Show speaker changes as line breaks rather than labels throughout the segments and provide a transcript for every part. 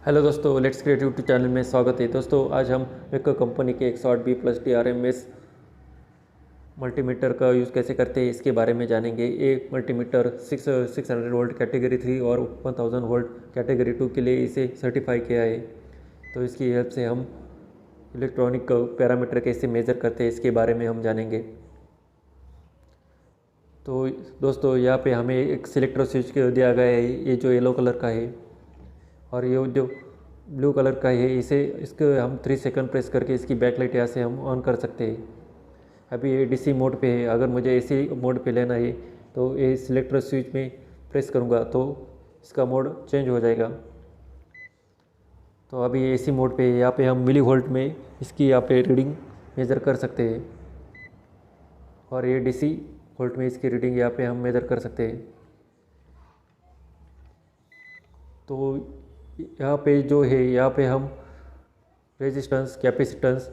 Hello दोस्तों, let's create YouTube channel में स्वागत है। दोस्तों आज हम वेको कंपनी के 108B+ TRMS मल्टीमीटर का यूज़ कैसे करते हैं इसके बारे में जानेंगे। ये मल्टीमीटर 600 वोल्ट कैटेगरी 3 और 1000 वोल्ट कैटेगरी 2 के लिए इसे सर्टिफाई किया है। तो इसकी हेल्प से हम इलेक्ट्रॉनिक पैरामीटर कैसे मेज़र करते हैं इसके बारे में हम जानेंगे। तो दोस्तों यहाँ पे हमें एक सिलेक्टर स्विच दिया गया है, ये जो येलो कलर का है, और ये जो ब्लू कलर का है इसे इसको हम 3 सेकंड प्रेस करके इसकी बैकलाइट यहाँ से हम ऑन कर सकते हैं। अभी ये डीसी मोड पे है, अगर मुझे एसी मोड पे लेना है तो ये सिलेक्टर स्विच में प्रेस करूँगा तो इसका मोड चेंज हो जाएगा। तो अभी ये एसी मोड पे है, यहाँ पे हम मिली वोल्ट में इसकी यहाँ पे रीडिंग मेज़र कर सकते हैं, और ये डीसी वोल्ट में इसकी रीडिंग यहाँ पे हम मेज़र कर सकते हैं। तो यहाँ पे जो है, यहाँ पे हम रेजिस्टेंस, कैपेसिटेंस,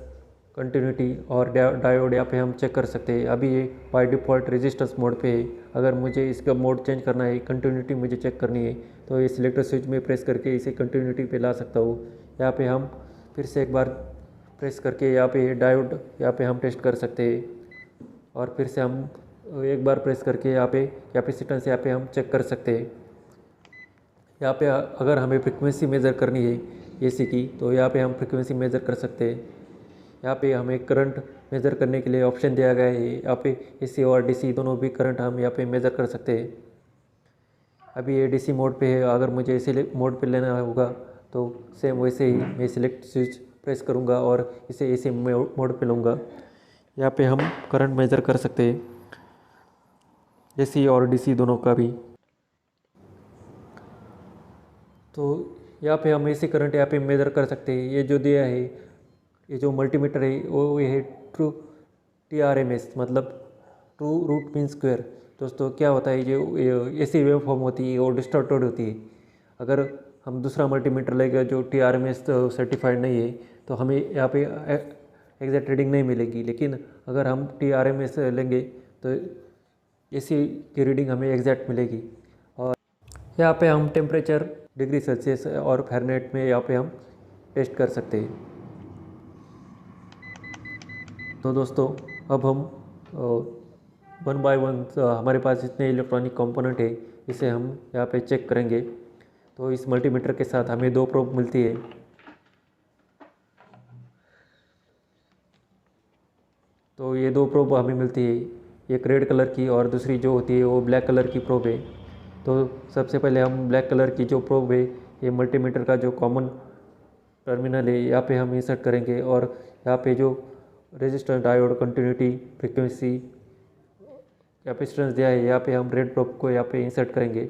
कंटिन्यूटी और डायोड यहाँ पे हम चेक कर सकते हैं। अभी ये बाय डिफ़ॉल्ट रेजिस्टेंस मोड पे है। अगर मुझे इसका मोड चेंज करना है, कंटिन्यूटी मुझे चेक करनी है, तो ये सिलेक्टर स्विच में प्रेस करके इसे कंटिन्यूटी पे ला सकता हूँ। यहाँ पे हम फिर से एक बार प्रेस करके यहाँ पे डायोड यहाँ पे हम टेस्ट कर सकते हैं, और फिर से हम एक बार प्रेस करके यहाँ पे कैपेसिटेंस यहाँ पे हम चेक कर सकते हैं। यहाँ पे अगर हमें फ्रिक्वेंसी मेज़र करनी है एसी की, तो यहाँ पे हम फ्रिक्वेंसी मेज़र कर सकते हैं। यहाँ पे हमें करंट मेज़र करने के लिए ऑप्शन दिया गया है। यहाँ पे एसी और डीसी दोनों भी करंट हम यहाँ पे मेज़र कर सकते हैं। अभी ये डीसी मोड पे है, अगर मुझे एसी मोड पे लेना होगा तो सेम वैसे ही मैं सिलेक्ट स्विच प्रेस करूँगा और इसे एसी मोड पे लूँगा। यहाँ पे हम करंट मेज़र कर सकते हैं, एसी और डीसी दोनों का भी। तो यहाँ पे हम एसी करंट यहाँ पे मेज़र कर सकते हैं। ये जो दिया है, ये जो मल्टीमीटर है वो ये है ट्रू TRMS, मतलब ट्रू रूट मीन स्क्वायर। दोस्तों क्या होता है, जो एसी वेव फॉर्म होती है वो डिस्टॉर्टेड होती है। अगर हम दूसरा मल्टीमीटर लेंगे जो TRMS सर्टिफाइड नहीं है तो हमें यहाँ पे एग्जैक्ट रीडिंग नहीं मिलेगी, लेकिन अगर हम TRMS लेंगे तो एसी की रीडिंग हमें एग्जैक्ट मिलेगी। और यहाँ पे हम टेम्परेचर डिग्री सेल्सियस और फ़ारेनहाइट में यहाँ पे हम टेस्ट कर सकते हैं। तो दोस्तों अब हम 1 बाय 1 हमारे पास जितने इलेक्ट्रॉनिक कंपोनेंट है इसे हम यहाँ पे चेक करेंगे। तो इस मल्टीमीटर के साथ हमें 2 प्रोब मिलती है। तो ये 2 प्रोब हमें मिलती है, एक रेड कलर की और दूसरी जो होती है वो ब्लैक कलर की प्रोब है। तो सबसे पहले हम ब्लैक कलर की जो प्रोब है, ये मल्टीमीटर का जो कॉमन टर्मिनल है यहाँ पे हम इंसर्ट करेंगे, और यहाँ पे जो resistance, diode, continuity, frequency, capacitance दिया है यहाँ पे हम रेड प्रोब को यहाँ पे इंसर्ट करेंगे।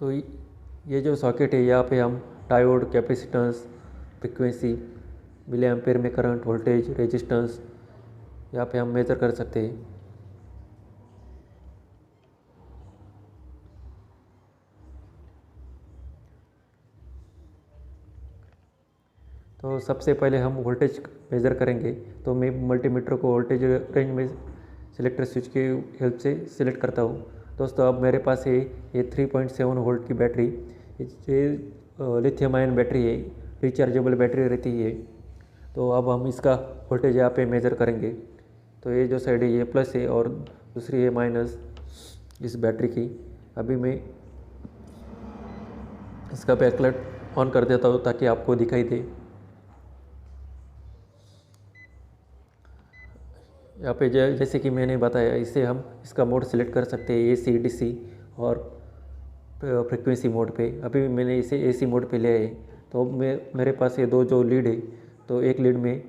तो ये जो सॉकेट है यहाँ पे हम diode, capacitance, frequency, milli ampere में करंट, वोल्टेज, रेजिस्टेंस यहाँ पे हम मेज़र कर सकते हैं। तो सबसे पहले हम वोल्टेज मेज़र करेंगे। तो मैं मल्टीमीटर को वोल्टेज रेंज में सिलेक्टर स्विच की हेल्प से सिलेक्ट करता हूँ। दोस्तों अब मेरे पास है ये 3.7 वोल्ट की बैटरी, ये लिथियम आयन बैटरी है, रिचार्जेबल बैटरी रहती है। तो अब हम इसका वोल्टेज यहाँ पे मेज़र करेंगे। तो ये जो साइड है ये प्लस है और दूसरी है माइनस इस बैटरी की। अभी मैं इसका बैकलाइट ऑन कर देता हूँ ताकि आपको दिखाई दे। यहाँ पे जैसे कि मैंने बताया, इससे हम इसका मोड सिलेक्ट कर सकते हैं, एसी, डीसी और फ्रिक्वेंसी मोड पे। अभी मैंने इसे एसी मोड पे लिया है। तो मेरे पास ये 2 जो लीड है, तो एक लीड में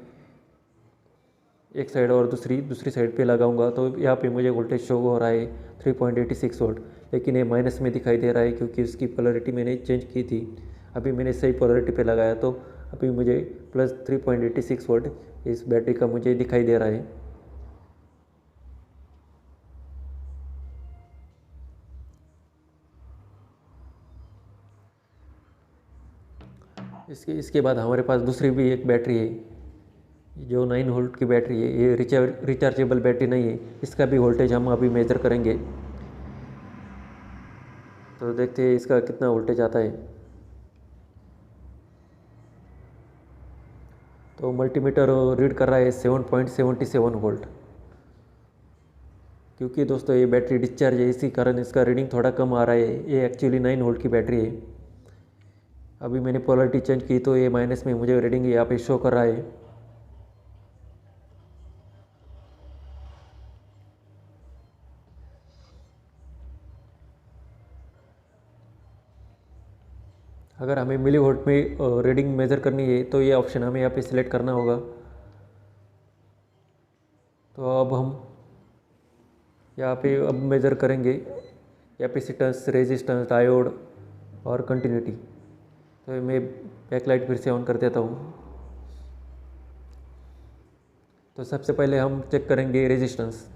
एक साइड और दूसरी साइड पे लगाऊंगा तो यहाँ पे मुझे वोल्टेज शो हो रहा है 3.86 वोल्ट, लेकिन ये माइनस में दिखाई दे रहा है क्योंकि उसकी पोलैरिटी मैंने चेंज की थी। अभी मैंने सही पोलैरिटी पे लगाया तो अभी मुझे प्लस 3.86 वोल्ट इस बैटरी का मुझे दिखाई दे रहा है। इसके बाद हमारे पास दूसरी भी एक बैटरी है, जो 9 वोल्ट की बैटरी है। ये रिचार्जेबल बैटरी नहीं है, इसका भी वोल्टेज हम अभी मेज़र करेंगे। तो देखते हैं इसका कितना वोल्टेज आता है। तो मल्टीमीटर रीड कर रहा है 7.77 वोल्ट। क्योंकि दोस्तों ये बैटरी डिस्चार्ज है, इसी कारण इसका रीडिंग थोड़ा कम आ रहा है। ये एक्चुअली 9 वोल्ट की बैटरी है। अभी मैंने पोलरिटी चेंज की तो ये माइनस में मुझे रीडिंग यहाँ पे शो कर रहा है। अगर हमें मिली वोल्ट में रीडिंग मेज़र करनी है तो ये ऑप्शन हमें यहाँ पे सिलेक्ट करना होगा। तो अब हम यहाँ पे अब मेज़र करेंगे कैपेसिटेंस, रेजिस्टेंस, डायोड और कंटिन्यूटी। तो मैं बैकलाइट फिर से ऑन कर देता हूँ। तो सबसे पहले हम चेक करेंगे रेजिस्टेंस।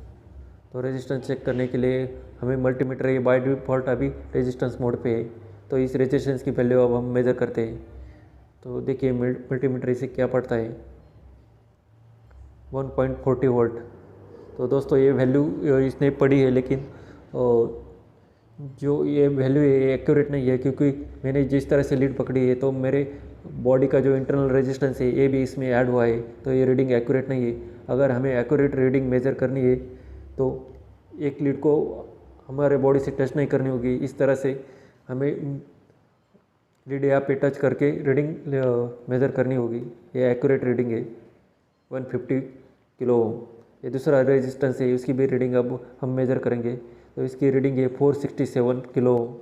तो रेजिस्टेंस चेक करने के लिए हमें मल्टीमीटर ये बाय डिफ़ॉल्ट अभी रेजिस्टेंस मोड पे है। तो इस रेजिस्टेंस की वैल्यू अब हम मेज़र करते हैं। तो देखिए मल्टीमीटर इसे क्या पड़ता है, 1.40 वोल्ट। तो दोस्तों ये वैल्यू इसने पढ़ी है, लेकिन जो ये वैल्यू है ये एक्यूरेट नहीं है, क्योंकि मैंने जिस तरह से लीड पकड़ी है तो मेरे बॉडी का जो इंटरनल रेजिस्टेंस है ये भी इसमें ऐड हुआ है। तो ये रीडिंग एक्यूरेट नहीं है। अगर हमें एक्यूरेट रीडिंग मेज़र करनी है तो एक लीड को हमारे बॉडी से टच नहीं करनी होगी। इस तरह से हमें लीड यहाँ पे टच करके रीडिंग मेज़र करनी होगी। ये एक्यूरेट रीडिंग है 150 किलो ओम। ये दूसरा रेजिस्टेंस है, उसकी भी रीडिंग अब हम मेज़र करेंगे। तो इसकी रीडिंग है 467 किलो ओम।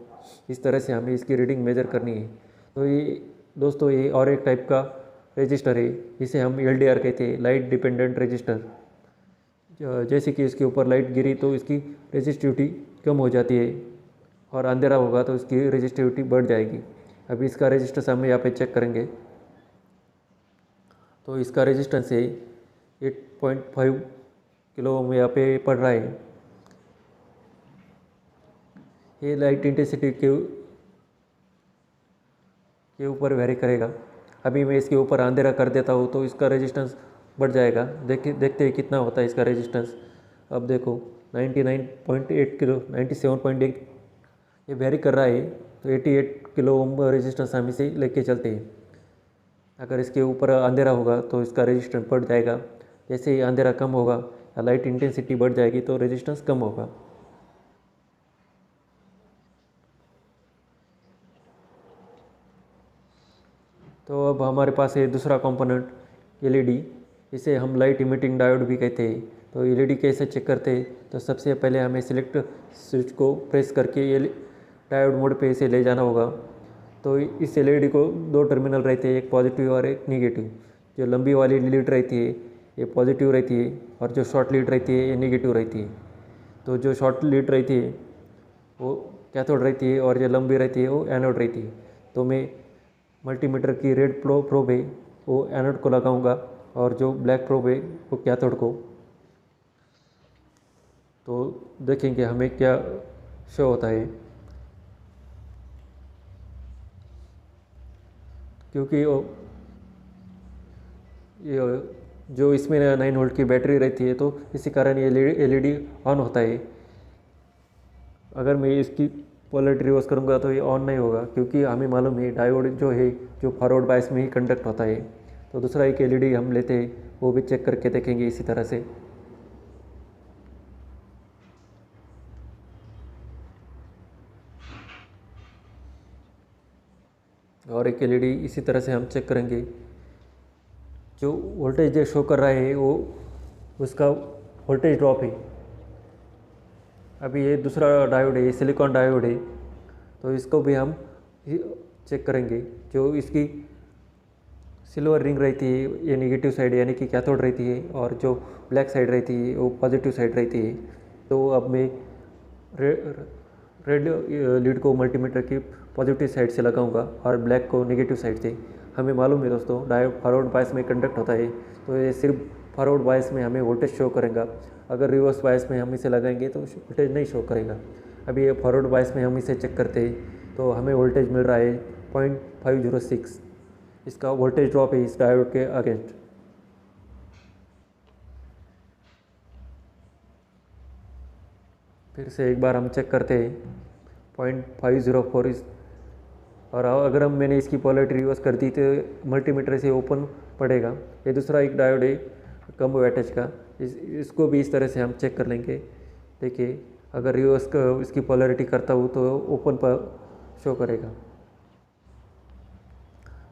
इस तरह से हमें इसकी रीडिंग मेज़र करनी है। तो ये दोस्तों ये और एक टाइप का रजिस्टर है, इसे हम LDR कहते हैं, लाइट डिपेंडेंट रजिस्टर। जैसे कि इसके ऊपर लाइट गिरी तो इसकी रेजिस्टिविटी कम हो जाती है, और अंधेरा होगा तो इसकी रेजिस्टिविटी बढ़ जाएगी। अभी इसका रेजिस्टेंस हम यहाँ पे चेक करेंगे। तो इसका रेजिस्टेंस है 8.5 किलो ओम यहाँ पे पड़ रहा है। ये लाइट इंटेंसिटी के ऊपर वेरी करेगा। अभी मैं इसके ऊपर अंधेरा कर देता हूँ तो इसका रेजिस्टेंस बढ़ जाएगा। देखते हैं कितना होता है इसका रेजिस्टेंस। अब देखो 99.8 किलो, 97.8 ये वेरी कर रहा है। तो 88 किलो ओम रेजिस्टेंस हम इसे लेके चलते हैं। अगर इसके ऊपर अंधेरा होगा तो इसका रेजिस्टेंस बढ़ जाएगा। जैसे ही अंधेरा कम होगा या लाइट इंटेंसिटी बढ़ जाएगी तो रेजिस्टेंस कम होगा। तो अब हमारे पास है दूसरा कंपोनेंट LED। इसे हम लाइट इमिटिंग डायोड भी कहते हैं। तो LED कैसे चेक करते हैं, तो सबसे पहले हमें सिलेक्ट स्विच को प्रेस करके ये डायोड मोड पे इसे ले जाना होगा। तो इस LED को दो टर्मिनल रहते हैं, एक पॉजिटिव और एक निगेटिव। जो लंबी वाली लीड रहती है ये पॉजिटिव रहती है, और जो शॉर्ट लीड रहती है ये निगेटिव रहती है। तो जो शॉर्ट लीड रहती है वो कैथोड रहती है, और जो लंबी रहती है वो एनोड रहती है। तो मैं मल्टीमीटर की रेड प्रोब है वो एनोड को लगाऊंगा, और जो ब्लैक प्रोब है वो कैथोड को। तो देखेंगे हमें क्या शो होता है। क्योंकि ये जो इसमें 9 वोल्ट की बैटरी रहती है तो इसी कारण ये LED ऑन होता है। अगर मैं इसकी पोलरिटी रिवर्स करूँगा तो ये ऑन नहीं होगा, क्योंकि हमें मालूम है डायोड जो है जो फॉरवर्ड बायस में ही कंडक्ट होता है। तो दूसरा एक LED हम लेते हैं, वो भी चेक करके देखेंगे इसी तरह से। और एक LED इसी तरह से हम चेक करेंगे। जो वोल्टेज जो शो कर रहा है वो उसका वोल्टेज ड्रॉप है। अभी ये दूसरा डायोड है, ये सिलिकॉन डायोड है। तो इसको भी हम चेक करेंगे। जो इसकी सिल्वर रिंग रहती है ये नेगेटिव साइड यानी कि कैथोड रहती है, और जो ब्लैक साइड रहती है वो पॉजिटिव साइड रहती है। तो अब मैं रेड लीड को मल्टीमीटर की पॉजिटिव साइड से लगाऊंगा और ब्लैक को नेगेटिव साइड से। हमें मालूम है दोस्तों डायोड फॉरवर्ड बायस में कंडक्ट होता है, तो ये सिर्फ फॉरवर्ड बायस में हमें वोल्टेज शो करेगा। अगर रिवर्स बायस में हम इसे लगाएंगे तो वोल्टेज नहीं शो करेगा। अभी ये फॉरवर्ड बायस में हम इसे चेक करते हैं तो हमें वोल्टेज मिल रहा है 0.506। इसका वोल्टेज ड्रॉप है इस डायोड के अगेंस्ट। फिर से एक बार हम चेक करते हैं 0.504 इस, और अगर हम मैंने इसकी पोलैरिटी रिवर्स कर दी तो मल्टीमीटर से ओपन पड़ेगा। ये दूसरा एक डायोड है कम वोल्टेज का, इसको भी इस तरह से हम चेक कर लेंगे। देखिए अगर रिवर्स का इसकी पोलैरिटी करता हूँ तो ओपन पर शो करेगा।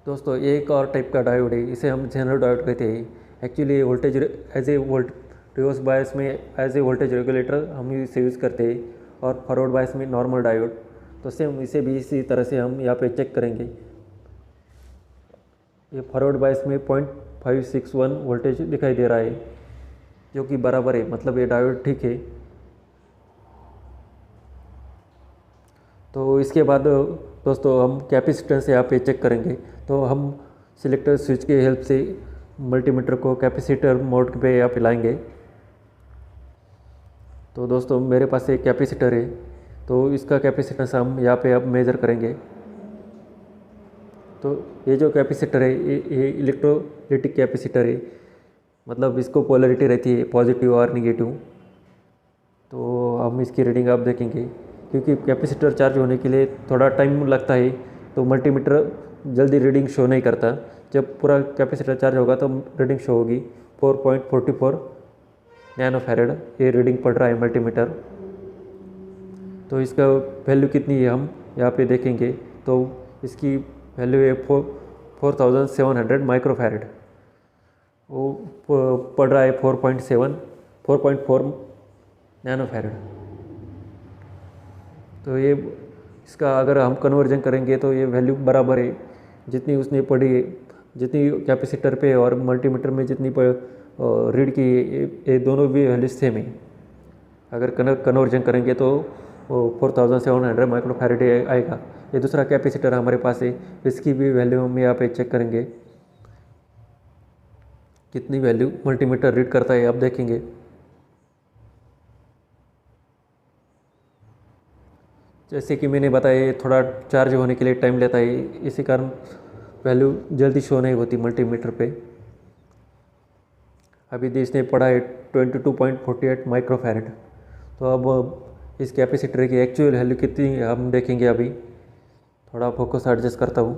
दोस्तों एक और टाइप का डायोड है, इसे हम जेनर डायोड कहते हैं। Actually voltage as a reverse bias में एज ए वोल्टेज रेगुलेटर हम इसे यूज़ करते हैं, और फॉरवर्ड बायस में नॉर्मल डायोड। तो सेम इसे भी इसी तरह से हम यहाँ पे चेक करेंगे। ये फॉरवर्ड बायस में 0.561 वोल्टेज दिखाई दे रहा है, जो कि बराबर है, मतलब ये डायोड ठीक है। तो इसके बाद दोस्तों हम कैपेसिटेंस यहाँ पे चेक करेंगे। तो हम सिलेक्टर स्विच की हेल्प से मल्टीमीटर को कैपेसिटर मोड पे यहाँ पे लाएंगे। तो दोस्तों मेरे पास एक कैपेसिटर है, तो इसका कैपेसिटेंस हम यहाँ पे अब मेज़र करेंगे। तो ये जो कैपेसिटर है ये इलेक्ट्रोलाइटिक कैपेसिटर है, मतलब इसको पोलैरिटी रहती है पॉजिटिव और निगेटिव। तो हम इसकी रीडिंग आप देखेंगे, क्योंकि कैपेसिटर चार्ज होने के लिए थोड़ा टाइम लगता है, तो मल्टीमीटर जल्दी रीडिंग शो नहीं करता। जब पूरा कैपेसिटर चार्ज होगा तो रीडिंग शो होगी 4.44 नैनो फैरेड, ये रीडिंग पढ़ रहा है मल्टीमीटर। तो इसका वैल्यू कितनी है हम यहाँ पे देखेंगे। तो इसकी वैल्यू है 4700 माइक्रोफैरेड। वो पढ़ रहा है 4.4 नैनो फैरेड। तो ये इसका अगर हम कन्वर्जन करेंगे तो ये वैल्यू बराबर है जितनी उसने पढ़ी है, जितनी कैपेसिटर पे और मल्टीमीटर में जितनी रीड की, ये दोनों भी वैल्यू सेम है। अगर कन्वर्जन करेंगे तो 4700 माइक्रोफैरेड आएगा। ये दूसरा कैपेसिटर हमारे पास है, इसकी भी वैल्यू हम यहाँ पे चेक करेंगे कितनी वैल्यू मल्टीमीटर रीड करता है, आप देखेंगे। जैसे कि मैंने बताया थोड़ा चार्ज होने के लिए टाइम लेता है, इसी कारण वैल्यू जल्दी शो नहीं होती मल्टीमीटर पे। अभी इसने पढ़ा है 22.48 माइक्रोफैरेड। तो अब इस कैपेसिटर की एक्चुअल वैल्यू कितनी है हम देखेंगे। अभी थोड़ा फोकस एडजस्ट करता हूँ।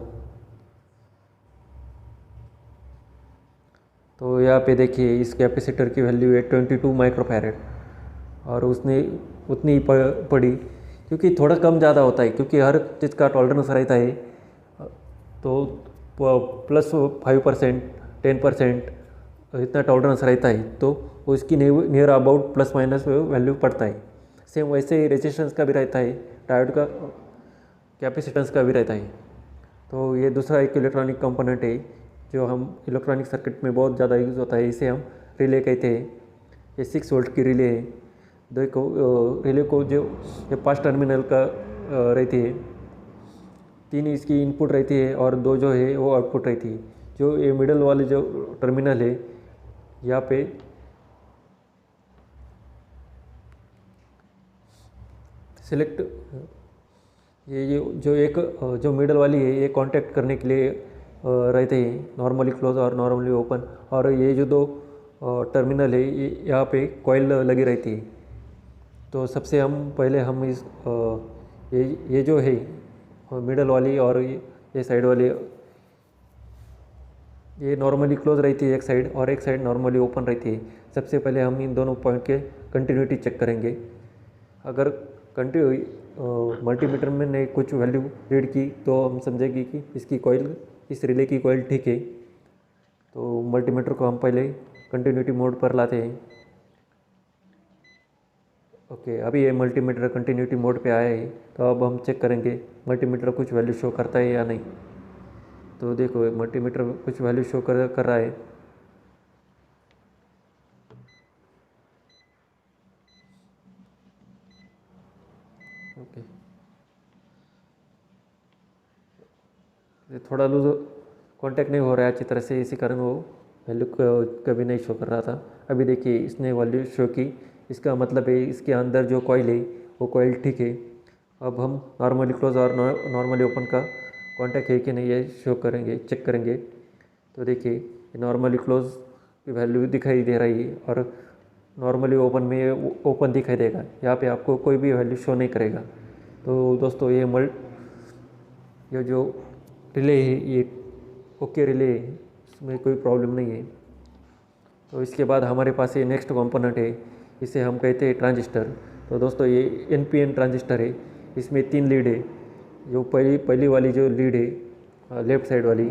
तो यहाँ पे देखिए इस कैपेसिटर की वैल्यू है 22 माइक्रोफैरेड, और उसने उतनी ही पढ़ी, क्योंकि थोड़ा कम ज़्यादा होता है, क्योंकि हर चीज़ का टॉलरेंस रहता है। तो +5% 10% इतना टॉलरेंस रहता है, तो उसकी near about plus minus value पड़ता है। सेम वैसे ही रेजिस्टेंस का भी रहता है, डायोड का कैपेसिटेंस का भी रहता है। तो ये दूसरा एक इलेक्ट्रॉनिक कंपोनेंट है जो हम इलेक्ट्रॉनिक सर्किट में बहुत ज़्यादा यूज़ होता है, इसे हम रिले कहते हैं। ये 6 वोल्ट की रिले है। देखो रिले को जो ये 5 टर्मिनल का रहती है, 3 इसकी इनपुट रहती है और 2 जो है वो आउटपुट रहती है। जो ये मिडल वाले जो टर्मिनल है यहाँ पे सिलेक्ट, ये जो एक जो मिडल वाली है ये कांटेक्ट करने के लिए रहते हैं, नॉर्मली क्लोज और नॉर्मली ओपन। और ये जो 2 टर्मिनल है ये यहाँ पे कॉइल लगी रहती है। तो सबसे हम पहले हम इस ये जो है मिडल वाली और ये साइड वाली, ये नॉर्मली क्लोज रहती है एक साइड, और एक साइड नॉर्मली ओपन रहती है। सबसे पहले हम इन दोनों पॉइंट के कंटिन्यूटी चेक करेंगे। अगर मल्टीमीटर में ने कुछ वैल्यू रीड की तो हम समझेंगे कि इसकी कॉइल, इस रिले की कॉइल ठीक है। तो मल्टीमीटर को हम पहले कंटिन्यूटी मोड पर लाते हैं। ओके, अभी ये मल्टीमीटर कंटिन्यूटी मोड पे आया है। तो अब हम चेक करेंगे मल्टीमीटर कुछ वैल्यू शो करता है या नहीं। तो देखो मल्टीमीटर कुछ वैल्यू शो कर रहा है। ओके, ये थोड़ा लूज कांटेक्ट नहीं हो रहा है अच्छी तरह से, इसी कारण वो वैल्यू कभी नहीं शो कर रहा था। अभी देखिए इसने वैल्यू शो की, इसका मतलब है इसके अंदर जो कॉइल है वो कॉइल ठीक है। अब हम नॉर्मली क्लोज और नॉर्मली ओपन का कांटेक्ट है कि नहीं ये शो करेंगे, चेक करेंगे। तो देखिए नॉर्मली क्लोज की वैल्यू दिखाई दे रही है और नॉर्मली ओपन में ओपन दिखाई देगा। यहाँ पे आपको कोई भी वैल्यू शो नहीं करेगा। तो दोस्तों ये जो रिले है ये ओके रिले है, इसमें कोई प्रॉब्लम नहीं है। तो इसके बाद हमारे पास ये नेक्स्ट कंपोनेंट है, इसे हम कहते हैं ट्रांजिस्टर। तो दोस्तों ये NPN ट्रांजिस्टर है, इसमें 3 लीड है। जो पहली वाली जो लीड है लेफ्ट साइड वाली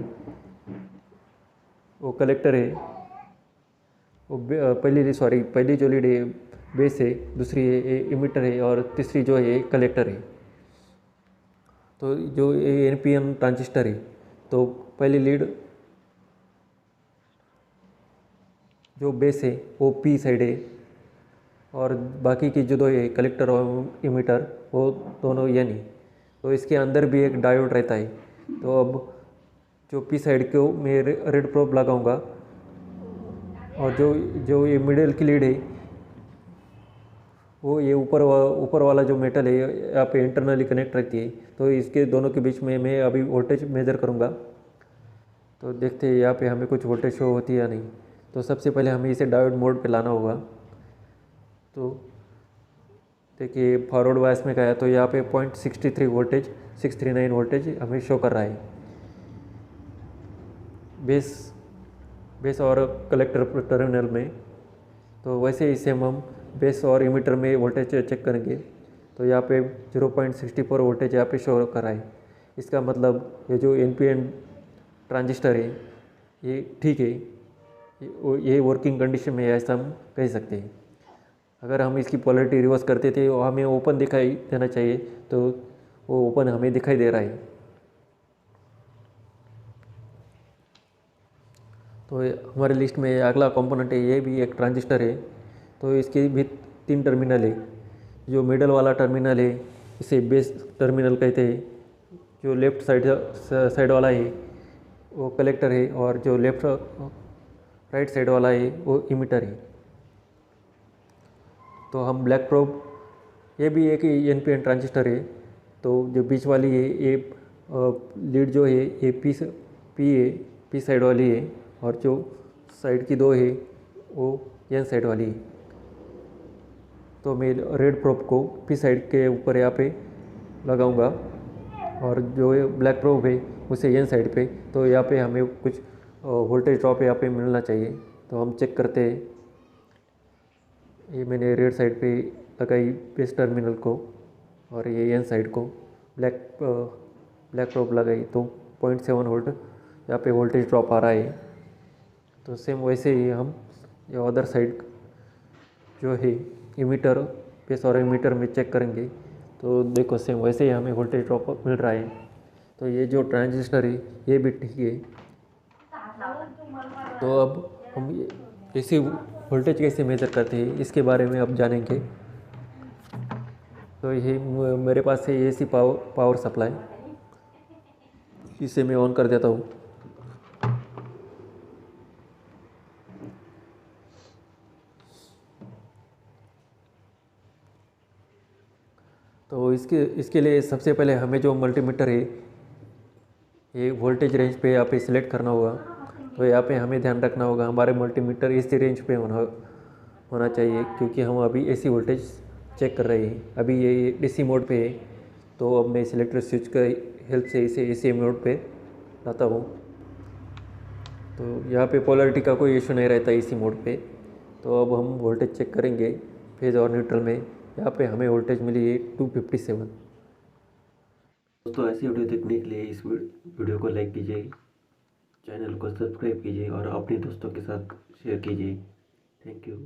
वो कलेक्टर है, वो पहली जो लीड है बेस है, दूसरी है इमीटर है और तीसरी जो है कलेक्टर है। तो जो ये NPN ट्रांजिस्टर है, तो पहली लीड जो बेस है वो P साइड है और बाकी की जो दो है कलेक्टर और इमीटर वो दोनों N है। तो इसके अंदर भी एक डायोड रहता है। तो अब जो P साइड को मैं रेड प्रोब लगाऊंगा और जो ये मिडिल की लीड है वो ये ऊपर वाला जो मेटल है यहाँ पे इंटरनली कनेक्ट रहती है। तो इसके दोनों के बीच में मैं अभी वोल्टेज मेजर करूँगा। तो देखते हैं यहाँ पे हमें कुछ वोल्टेज शो होती है या नहीं। तो सबसे पहले हमें इसे डायोड मोड पे लाना होगा। तो देखिए फॉरवर्ड बायस में गया तो यहाँ पे 0.63 वोल्टेज 639 वोल्टेज हमें शो कर रहा है बेस और कलेक्टर टर्मिनल में। तो वैसे इसे हम बेस और इमीटर में वोल्टेज चेक करेंगे। तो यहाँ पे 0.64 वोल्टेज यहाँ पे शो कर रहा है। इसका मतलब ये जो NPN ट्रांजिस्टर है ये ठीक है, ये वर्किंग कंडीशन में ऐसा हम कह सकते हैं। अगर हम इसकी पोलैरिटी रिवर्स करते थे और हमें ओपन दिखाई देना चाहिए, तो वो ओपन हमें दिखाई दे रहा है। तो हमारे लिस्ट में अगला कंपोनेंट है, ये भी एक ट्रांजिस्टर है। तो इसके भी 3 टर्मिनल है। जो मिडल वाला टर्मिनल है इसे बेस टर्मिनल कहते हैं। जो लेफ्ट साइड वाला है वो कलेक्टर है और जो राइट साइड वाला है वो इमीटर है। तो हम ब्लैक प्रोब, ये भी एक NPN ट्रांजिस्टर है। तो जो बीच वाली है ये लीड जो है ये P साइड वाली है और जो साइड की दो है वो N साइड वाली है। तो मैं रेड प्रोब को P साइड के ऊपर यहाँ पे लगाऊंगा और जो ब्लैक प्रोब है उसे N साइड पे। तो यहाँ पे हमें कुछ वोल्टेज ड्रॉप यहाँ पे मिलना चाहिए। तो हम चेक करते हैं। ये मैंने रेड साइड पे लगाई बेस टर्मिनल को और ये N साइड को ब्लैक प्रोब लगाई। तो 0.7 वोल्ट यहाँ पे वोल्टेज ड्रॉप आ रहा है। तो सेम वैसे ही हम ये अदर साइड जो है इमीटर बेस और इमीटर में चेक करेंगे। तो देखो सेम वैसे ही हमें वोल्टेज ड्रॉप मिल रहा है। तो ये जो ट्रांजिस्टर है ये भी ठीक है। तो अब हम AC वोल्टेज कैसे मेजर करते हैं इसके बारे में अब जानेंगे। तो ये मेरे पास है AC पावर सप्लाई, इसे मैं ऑन कर देता हूँ। तो इसके लिए सबसे पहले हमें जो मल्टीमीटर है ये वोल्टेज रेंज पे यहाँ पे सिलेक्ट करना होगा। तो यहाँ पे हमें ध्यान रखना होगा हमारे मल्टीमीटर इसी रेंज पे होना चाहिए, क्योंकि हम अभी AC वोल्टेज चेक कर रहे हैं। अभी ये DC मोड पे है। तो अब मैं सिलेक्टर स्विच का हेल्प से इसे AC मोड पे लाता हूँ। तो यहाँ पे पोलैरिटी का कोई इशू नहीं रहता AC मोड पे। तो अब हम वोल्टेज चेक करेंगे फेज और न्यूट्रल में। यहाँ पे हमें वोल्टेज मिली है 257। दोस्तों ऐसी वीडियो देखने के लिए इस वीडियो को लाइक कीजिए, चैनल को सब्सक्राइब कीजिए और अपने दोस्तों के साथ शेयर कीजिए। Thank you.